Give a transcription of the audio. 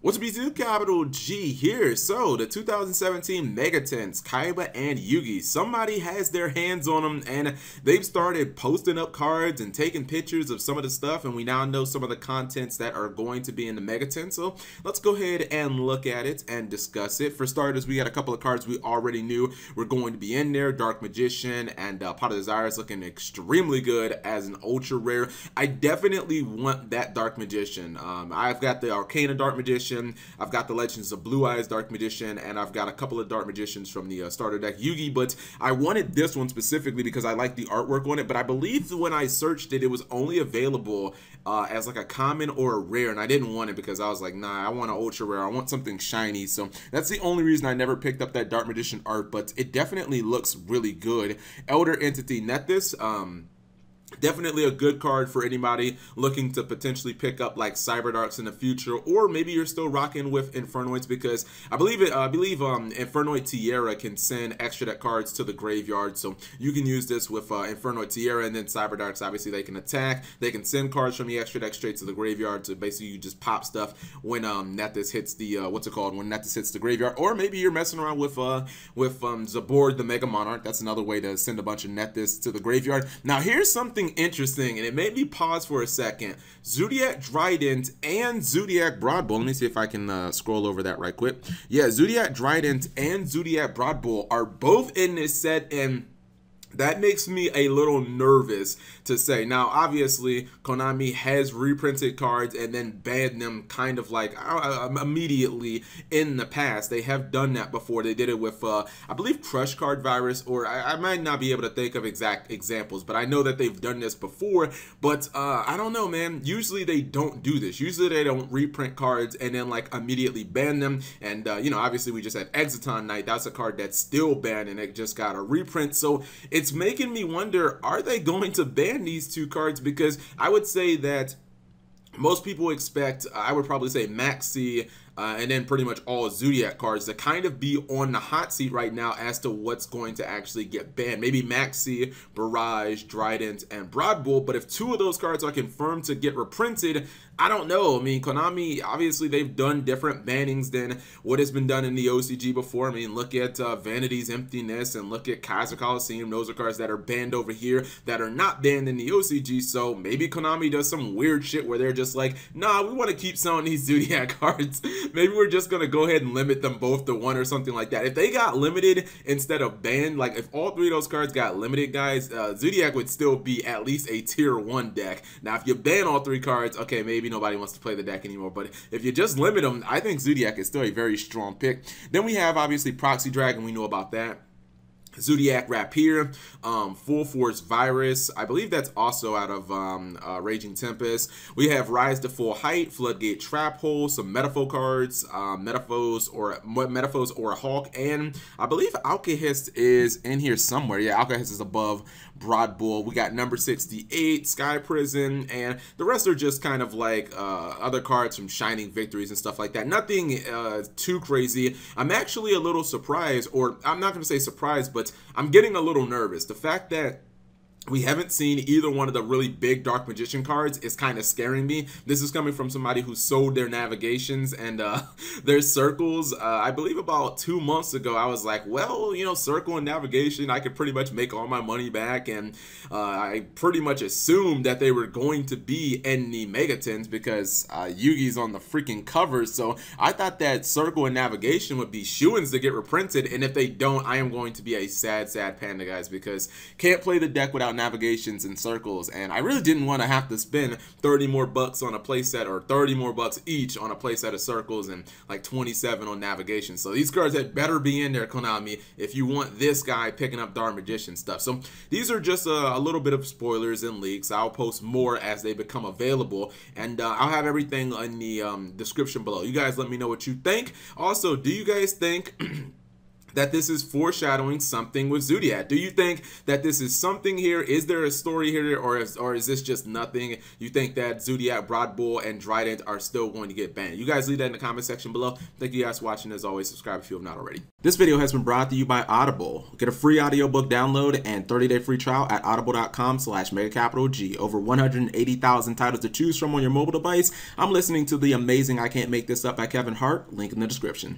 What's up, YouTube? Capital G here. So, the 2017 Megatens, Kaiba and Yugi, somebody has their hands on them, and they've started posting up cards and taking pictures of some of the stuff, and we now know some of the contents that are going to be in the Megaten. So, let's go ahead and look at it and discuss it. For starters, we got a couple of cards we already knew were going to be in there. Dark Magician and Pot of Desire is looking extremely good as an ultra rare. I definitely want that Dark Magician. I've got the Arcana Dark Magician, I've got the Legends of Blue Eyes Dark Magician, and I've got a couple of Dark Magicians from the starter deck Yugi, but I wanted this one specifically because I like the artwork on it, but I believe when I searched it, it was only available as like a common or a rare, and I didn't want it because I was like, nah, I want an ultra rare, I want something shiny, so that's the only reason I never picked up that Dark Magician art, but it definitely looks really good. Eldar Necklace, definitely a good card for anybody looking to potentially pick up like Cyberdarks in the future, or maybe you're still rocking with Infernoids, because I believe Infernoid Tierra can send extra deck cards to the graveyard, so you can use this with Infernoid Tierra, and then Cyberdarks, obviously they can attack, they can send cards from the extra deck straight to the graveyard, so basically you just pop stuff when Nethys hits the when Nethys hits the graveyard, or maybe you're messing around with Zabord the Mega Monarch. That's another way to send a bunch of Nethys to the graveyard. Now here's something interesting, and it made me pause for a second. Juliet, Drident, and Juliet Broadbull. Let me see if I can scroll over that right quick. Yeah, Juliet, Drident, and Juliet Broadbull are both in this set, and that makes me a little nervous to say. Now, obviously, Konami has reprinted cards and then banned them kind of like immediately in the past. They have done that before. They did it with, I believe, Crush Card Virus, or I might not be able to think of exact examples, but I know that they've done this before. But I don't know, man. Usually they don't do this. Usually they don't reprint cards and then like immediately ban them. And, you know, obviously we just had Exiton Knight. That's a card that's still banned and it just got a reprint. So it's making me wonder, are they going to ban these two cards? Because I would say that most people expect, I would probably say Maxi, and then pretty much all Zodiac cards to kind of be on the hot seat right now as to what's going to actually get banned. Maybe Maxi, Barrage, Drident, and Broadbull, but if two of those cards are confirmed to get reprinted, I don't know. I mean, Konami, obviously they've done different bannings than what has been done in the OCG before. I mean, look at Vanity's Emptiness and look at Kaiser Coliseum. Those are cards that are banned over here that are not banned in the OCG, so maybe Konami does some weird shit where they're just like, nah, we want to keep selling these Zodiac cards. Maybe we're just going to go ahead and limit them both to one or something like that. If they got limited instead of banned, like if all three of those cards got limited, guys, Zodiac would still be at least a tier 1 deck. Now, if you ban all three cards, okay, maybe nobody wants to play the deck anymore. But if you just limit them, I think Zodiac is still a very strong pick. Then we have, obviously, Proxy Dragon. We know about that. Zodiac Rapier, Full Force Virus, I believe that's also out of Raging Tempest. We have Rise to Full Height, Floodgate Trap Hole, some Metaphor cards, Metaphors or a Hawk, and I believe Alkahest is in here somewhere. Yeah, Alkahest is above Broadbull. We got number 68, Sky Prison, and the rest are just kind of like other cards from Shining Victories and stuff like that. Nothing too crazy. I'm actually a little surprised, or I'm not going to say surprised, but I'm getting a little nervous. The fact that we haven't seen either one of the really big Dark Magician cards is kind of scaring me. This is coming from somebody who sold their navigations and their circles. I believe about 2 months ago, I was like, well, you know, circle and navigation, I could pretty much make all my money back. And I pretty much assumed that they were going to be in the Megatens because Yugi's on the freaking cover. So I thought that circle and navigation would be shoo-ins to get reprinted. And if they don't, I am going to be a sad, sad panda, guys, because can't play the deck without navigations and circles, and I really didn't want to have to spend 30 more bucks on a playset, or 30 more bucks each on a playset of circles, and like 27 on navigation. So these cards had better be in there, Konami, if you want this guy picking up Dark Magician stuff. So these are just a little bit of spoilers and leaks. I'll post more as they become available, and I'll have everything in the description below. You guys let me know what you think. Also, do you guys think that this is foreshadowing something with Juliet? Do you think that this is something here? Is there a story here, or is this just nothing? You think that Juliet, Broadbull, and Drident are still going to get banned? You guys leave that in the comment section below. Thank you guys for watching. As always, subscribe if you have not already. This video has been brought to you by Audible. Get a free audiobook download and 30-day free trial at audible.com/MegaCapitalG. Over 180,000 titles to choose from on your mobile device. I'm listening to the amazing I Can't Make This Up by Kevin Hart. Link in the description.